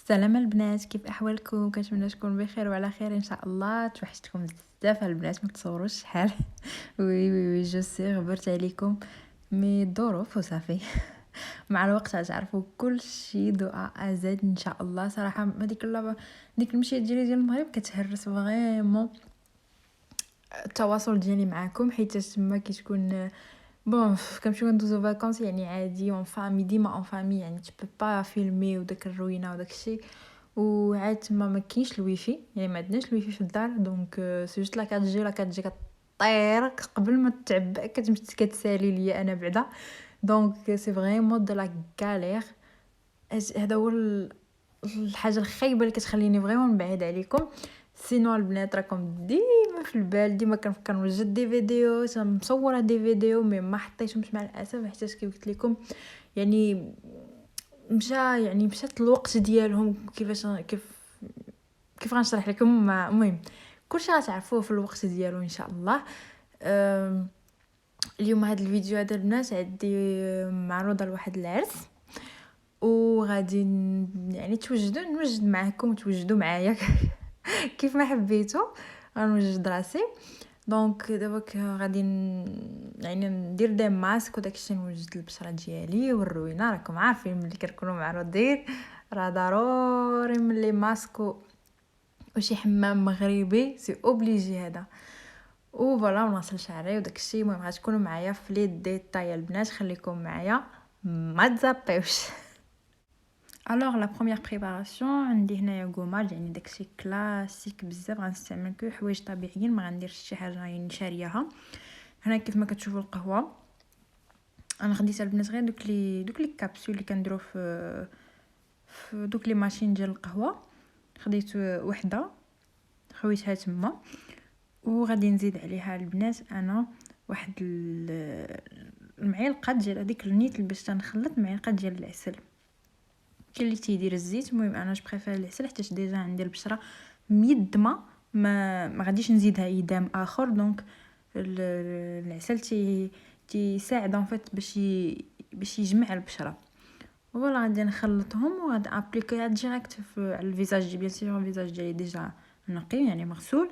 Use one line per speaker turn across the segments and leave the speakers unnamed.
السلام البنات، كيف احوالكم؟ كنتمنى تكونوا بخير وعلى خير ان شاء الله. توحشتكم بزاف البنات، ما تصوروش شحال. وي وي وي جو سي غبرت عليكم مي الظروف وصافي. مع الوقت غتعرفوا كل شيء دو ا زد ان شاء الله. صراحه ديك المشيه ديال المغرب كتهرس فريمون التواصل ديالي معكم، حيت تما كتكون بون كنمشيو ندوزو فاكونس يعني عادي اون فامي، ديما اون فامي، يعني تبي با فيلمي وداك الروينه وداك الشيء. وعاد تما ما كاينش الويفي، يعني ما عندناش الويفي في الدار، دونك سي جوست لا كتجي كطير قبل ما تعبى كتمشي كتسالي ليا انا بعدا. دونك سي فريمون دو لا غالير. هذا هو الحاجه الخايبه اللي كتخليني فريمون نبعد عليكم. سينو البنات راكم ديما في البال، ديما كنفكر نوجد دي فيديو، مصوره دي فيديو مي ما حطيتهمش مع الاسف، حتى كيف قلت لكم يعني مشات الوقت ديالهم. كيف غنشرح لكم؟ المهم كلشي غتعرفوه في الوقت ديالو ان شاء الله. اليوم هذا الفيديو هذا البنات عندي معروضه لواحد العرس، وغادي يعني نوجد معكم وتوجدوا معايا. كيف ما حبيتوا غنوجد راسي. دونك دابا غادي يعني ندير دي ماسك وداكشي، نوجد البشره ديالي والروينه. راكم عارفين ملي كنكونوا معروضين راه ضروري ملي ماسك وشي حمام مغربي سي اوبليجي هذا. فوالا ونصل شعري وداكشي. المهم غتكونوا معايا في لي ديتاي البنات، خليكم معايا ما تزابيوش. الوغ لا بروميير بريباراسيون عندي هنايا غوماج، يعني داكشي كلاسيك بزاف، غنستعمل كل حوايج طبيعيين، ما غنديرش شي حاجه يعني شارياها. هنا كيف ما كتشوفوا القهوه انا خديت البنات غير دوك لي كابسول اللي كنديروا في دوك لي ماشين ديال القهوه. خديت وحده خويتها تما، وغادي نزيد عليها البنات انا واحد المعلقه ديال هذيك النيت باش تنخلط معلقه ديال العسل. كاين اللي تيدير الزيت، المهم انا جو بريفير العسل حيت ديجا عندي البشره ميدمه، ما غاديش نزيدها ايدام اخر. دونك العسل تيساعد ان فيت باش يجمع البشره. فوالا غادي نخلطهم وغادي ابليكي ديريكت على الفيزاج. بيان سور الفيزاج ديالي ديجا نقي يعني مغسول،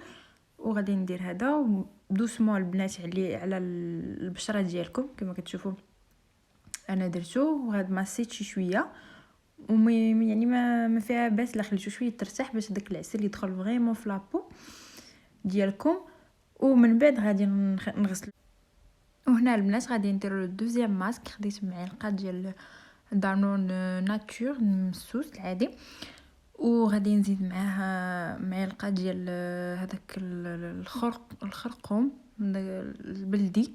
وغادي ندير هذا دوسمون البنات على البشره ديالكم كما كتشوفوا انا درتو. وغاد ماسيت شي شويه يعني ما فيها باس، لا خليتو شويه ترتاح باش داك العسل يدخل فريمون في لابو ديالكم. ومن بعد غادي نغسل. وهنا البنات غادي نديروا الدوزيام ماسك. خديت معلقه ديال دانون ناتور مسوس العادي، وغادي نزيد معاها معلقه ديال هذاك الخرقوم البلدي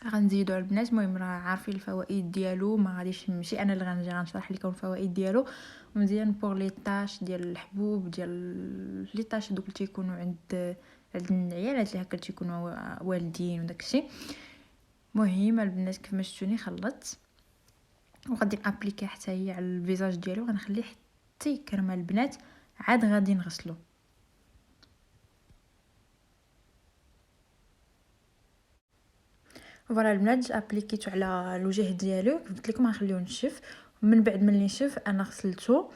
غنزيدو البنات. المهم راه عارفين الفوائد ديالو، ما غاديش نمشي انا اللي غنجي غنشرح لكم الفوائد ديالو. مزيان بور لي طاش ديال الحبوب، ديال لي طاش دوك اللي تيكونوا عند العيالات اللي هكا تيكونوا والدين وداكشي. مهم البنات كيف ما شفتوني خلطت، وغادي نابليكي حتى هي على الفيزاج ديالو، غنخليه حتى يكرمل البنات، عاد غادي نغسلو. فوالا البنات ابليكيتو على الوجه ديالو، قلت لكم غنخليوه نشف. ومن بعد ملي نشف انا غسلته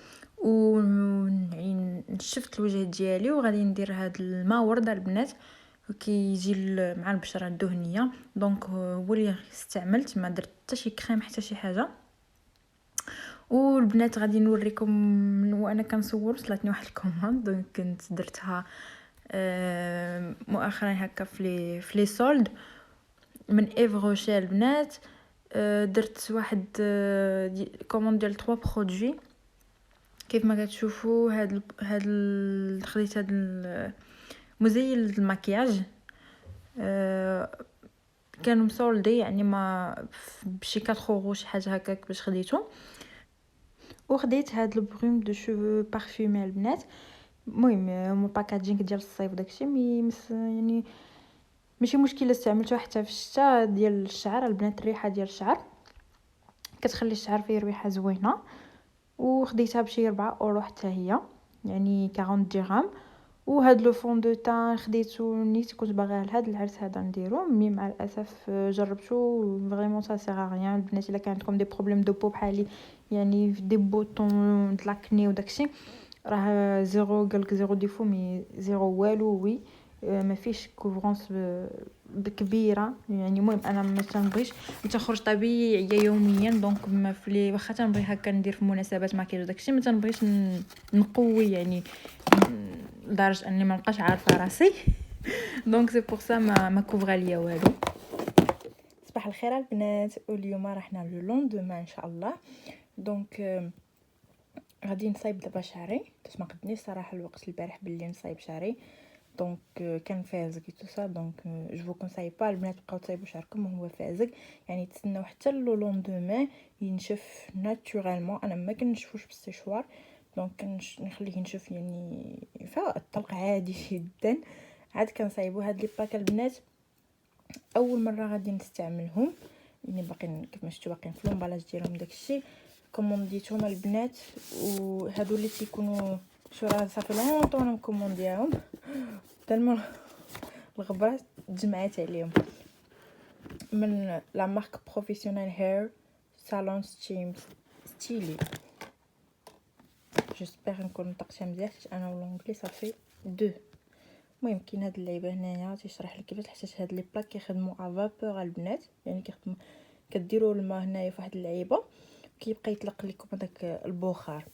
يعني نشفت الوجه ديالي، وغادي ندير هاد الماء ورده البنات كيجي مع البشره الدهنيه. دونك هو اللي استعملت، ما درت حتى شي كريم حتى شي حاجه. والبنات غادي نوريكم وانا كنصور صلاتني واحد الكوموند، دونك كنت درتها مؤخرا هكا في لي سولد من ايف روشيل البنات. درت واحد كوموند ديال 3 برودوي كيف ما كتشوفوا. خديت هاد مزيل المكياج كانوا مسولدي، يعني ما بشي 4 اورو شي حاجه هكاك باش خديتو. وخديت هاد البروم دو شوفو بارفومي البنات. المهم هما باكاجينغ ديال الصيف داكشي يعني ماشي مشكله، استعملته حتى في الشتاء ديال الشعر البنات. الريحه ديال الشعر كتخلي الشعر فيه ريحه زوينه. وخديتها بشي 4 اورو حتى هي، يعني 40 درهم. وهاد لو فون دو تان خديته نيت كنت باغيه لهاد العرس هذا نديرو، مي مع الاسف جربته فريمون سا سيغ ريان البنات. الا كان عندكم دي بروبليم دو بو بحالي يعني في دي بوطون د لاكني وداكشي راه زيرو قالك زيرو ديفو مي زيرو والو وي ما فيش كوفرونس كبيره يعني. المهم انا ما تنبغيش تخرج طبيعيه يوميا دونك ما فلي واخا تنبغي هكا ندير في مناسبات ماكياج داكشي ما تنبغيش نقوي يعني لدرجه اني ما نبقاش عارفه راسي دونك سي بور سا ما كوفرا ليا والو. صباح الخير البنات، واليوم راحنا لو لوندوما ان شاء الله. دونك غادي نصايب دابا شعري باش ما قدنيش صراحه الوقت البارح باللي نصايب شعري دونك كان فازك تو سا. دونك جو فو كونساي با البنات بقاو تصايبوا شعركم وهو فازك يعني تسناو حتى لو لوندوما ينشف ناتورالمون. انا ما كنشفوش بالسيشوار دونك نخليه ينشف يعني فالطلق عادي جدا. عاد كنصايبوا هاد لي باك البنات اول مره غادي نستعملهم يعني باقيين كيف ما شفتوا باقيين في لومبالاج ديالهم داكشي كومونديتهم البنات. وهادو اللي تيكونوا شو راه صافي لونطون انا مكوموندياهم تالمون الغبره تجمعات عليهم من لا مارك بروفيسيونيل هير صالون ستيلي. جيسبر نكون نطقتها مزيان حيت انا والانجلي صافي دو. المهم كاين هاد اللعيبه هنايا تيشرح لك كيفاش حتى هاد لي بلاك كيخدموا ا فابور البنات يعني كيخدموا كديروا الماء هنايا فواحد اللعيبه كيبقى يطلق لكم هذاك البخار.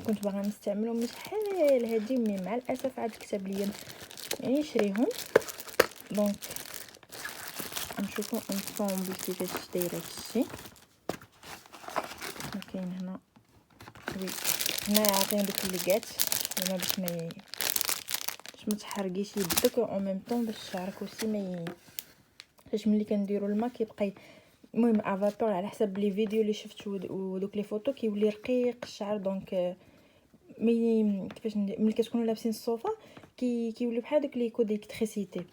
كنت باغا نستعملهم من شحال هادي مي مع الاسف عاد كتب لي يعني نشريهم دونك نشوفوا انصومبل كيفاش دايره هادشي. كاين هنا وي هنا عطينا ديك الليغات هنا باش ما تحرقيش يدك او ميم طون باش شعرك وسي ما فاش ملي كنديروا الماء كيبقى المهم افابور على حسب لي فيديو اللي شفت ودوك لي فوتو كيولي رقيق الشعر دونك مي كيفاش ملي كتكونوا لابسين الصوفه كيولي بحال داك لي كود الكتريسيتي.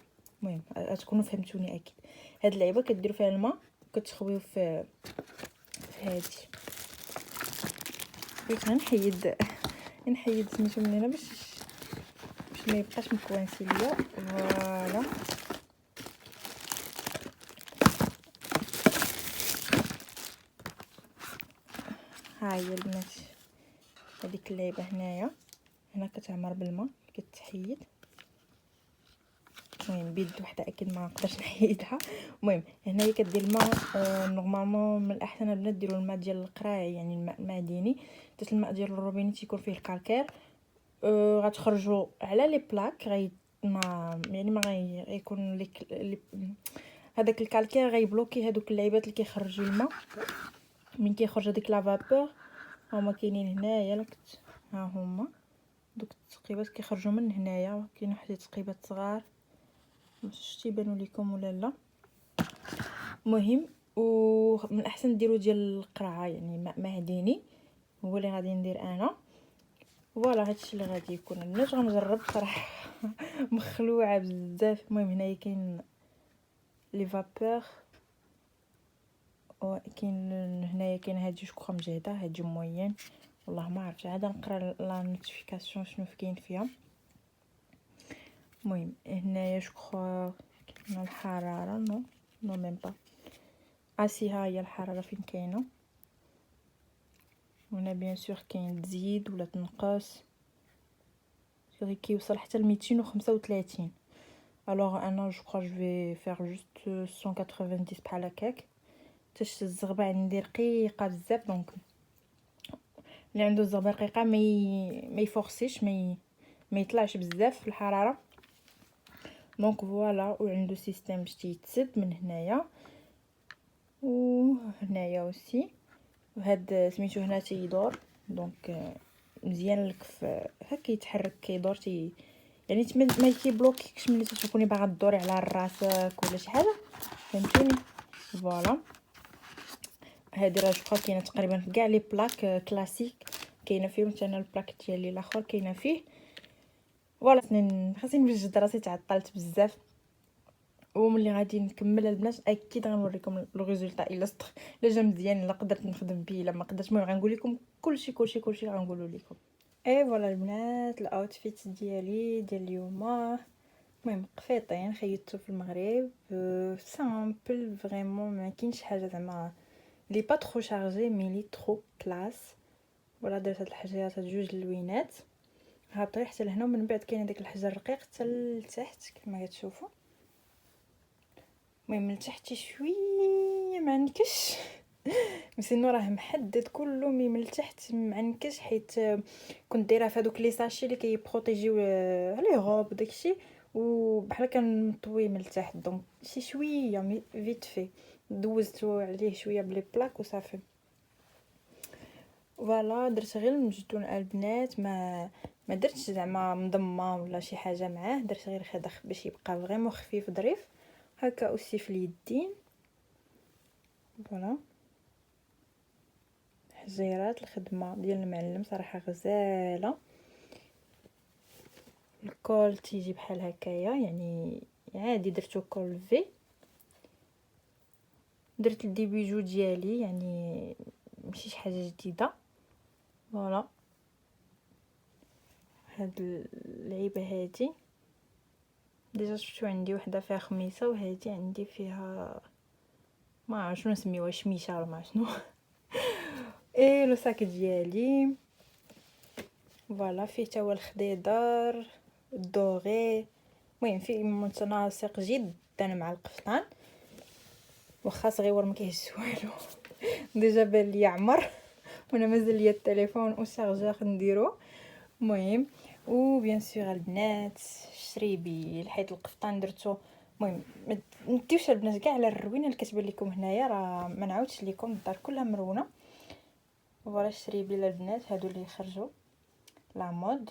المهم غتكونوا فهمتوني اكيد. هاد اللعيبه كديروا فيها الماء كتخويو في هادي نحيد سميتو من هنا باش ما يبقاش مكوانسي ليا. فوالا ها هي البنات هذيك اللعيبه هنايا هنا كتعمر بالماء كتحيد. المهم بيد وحده اكيد ما نقدرش نحيدها. المهم هنايا كدير الماء نورمالمون من الاحسن البنات ديروا الماء ديال القراع يعني الماء المعدني حيت الماء ديال الروبيني تيكون فيه الكالكير. غتخرجوا على لي بلاك ما يعني ما غيكون لك هذاك الكالكير غيبلوكي هذوك اللعيبات اللي كيخرجوا الماء من كيخرج هذيك لا فابور. هما كاينين هنايا ها هما دوك التقيبات كيخرجوا من هنايا كاين واحد التقيبات صغار واش تيبانوا لكم ولا لا. مهم ومن الاحسن ديروا ديال القرعه يعني ماء معدني هو اللي غادي ندير انا. فوالا هادشي اللي غادي يكون البنات غنجرب صراحه مخلوعه بزاف. المهم هنايا كاين لي فابور كاين هنايا كاين هادي جو مجهده هادي موين والله ما عرفتش عاد نقرا لا نوتيفيكاسيون شنو كاين فيها. المهم هنايا جو كاين الحراره نو ميم با اسي ها هي الحراره فين كاينه. هنا بيان سور كاين تزيد ولا تنقص كيوصل حتى ل 235. الوغ انا جو في فير جوست 190 بحال هكاك حتى الزغبه عندي رقيقه بزاف دونك اللي عنده الزغبه رقيقه ما يفورسيش ما يطلعش بزاف في الحراره دونك فوالا. وعنده سيستيم باش تيتسد من هنايا وهنايا اوسي وهاد سميتو هنا تيدور دونك مزيان لك هكا يتحرك كيدور يعني ما كيبلوكيكش ملي تكوني باغا تدوري على راسك ولا شي حاجه فهمتوني. فوالا هادي راه جو كاينه تقريبا في كاع لي بلاك كلاسيك كاينه فيهم حتى انا البلاك ديالي الاخر كاينه فيه. فوالا خاصني نوجد راسي تعطلت بزاف وملي غادي نكمل البنات اكيد غنوريكم لو ريزولطا الا جا مزيان الا قدرت نخدم به الا ما قدرتش. المهم غنقول لكم كلشي غنقولوا لكم. اي فوالا البنات الاوتفيت ديالي ديال اليوم المهم خيطين خيطته في المغرب سامبل فريمون ما كاينش حاجه زعما لي با ترو شارجي مي لي ترو كلاس. فوالا درت هاد الحجيرات هاد جوج اللوينات هابطين حتى لهنا، ومن بعد كاين داك الحجر الرقيق حتى لتحت كما كتشوفوا. المهم لتحت شويه معنكش مسينو راه محدد كله، مي من التحت معنكش حيت كنت دايره في هذوك لي ساشي اللي كيبروتيجيو لي غوب داكشي، وبحال كنطوي من التحت، دونك شي شويه مي فيت في دوزتو عليه شويه بلي بلاك وصافي. فوالا درت غير المجدون البنات، ما درتش زعما مضمه ولا شي حاجه معاه، درت غير خدخ باش يبقى فريمون خفيف ظريف هكا اوسي في اليدين. فوالا حجيرات الخدمه ديال المعلم صراحه غزاله. الكول تيجي بحال هكايا يعني عادي، درتو كول في. درت الديبيجو ديالي يعني ماشي شي حاجه جديده. فوالا هاد اللعيبه هادي ديجا شفتو عندي وحده فيها خميسه، وهادي عندي فيها ما عرفت شنو نسميوها، شميشه ولا ما شنو. ايه لو ساك ديالي. فوالا فيه تا هو الخضيضر الدوغي، المهم فيه متناسق جدا مع القفطان، واخا صغيور ما كيهزش والو. ديجا بان لي عمر وانا مازال ليا التليفون وشارجور نديرو. المهم وبيان سور البنات الشريبي لحيت القفطان درتو. المهم ما نديوش البنات كاع على الروينه اللي كتبان لكم هنايا، راه ما نعاودش لكم، الدار كلها مرونه. فوالا الشريبي البنات هادو اللي خرجوا لا مود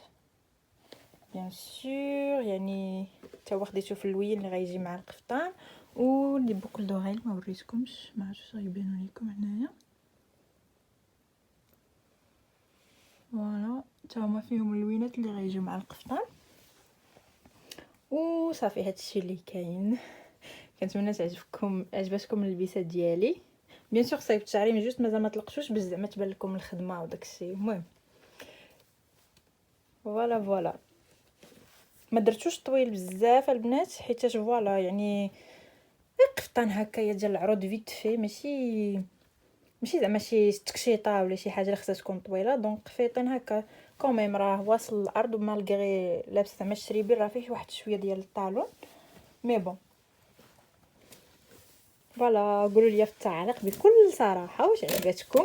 بيان سور، يعني حتى هو خديته في اللوين اللي غيجي مع القفطان. ولي بوكل دوغيل ما وريتكمش، ما عرفتش غيبانوا لكم هنايا. فوالا حتى هما فيهم اللوينات اللي غيجيو مع القفطان. وصافي هادشي اللي كاين. كنتمنى عجبتكم اللبسه ديالي. بيان سور صايبت شعري من جوست مازال ما طلقتوش باش زعما تبان لكم الخدمه وداكشي. المهم فوالا ما درتوش طويل بزاف البنات حيت فوالا يعني قفطان هكايا ديال العروض فيت في، ماشي زعما شي تكشيطه ولا شي حاجه اللي خصها تكون طويله. دونك قفيطين هكا كوميم راه واصل الارض، ومالغري لابسه زعما الشريبي راه فيه واحد شويه ديال الطالون مي بون. فوالا قولوا لي في التعليق بكل صراحه واش عجبتكم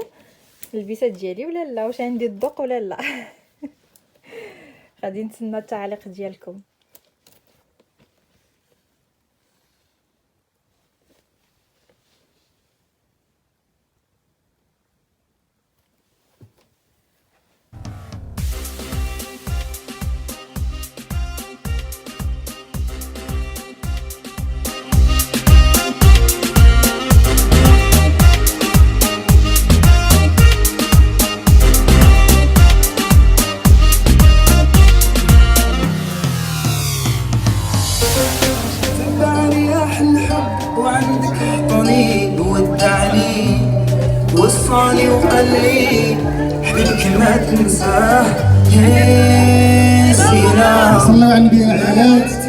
اللبسه ديالي ولا لا، واش عندي الذوق ولا لا. غادي نتسنى التعليق ديالكم.
وعندك حضني ودعني وصاني وقال لي حبيبك ما تنساه يا سينا صلوا على النبي الحياة.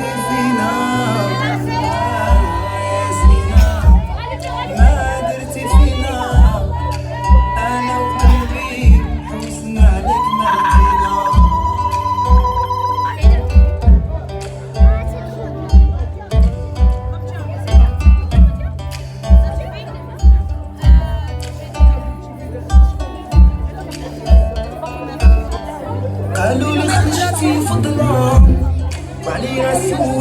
قالوا لي خرجتي في الظلام وعليا سوي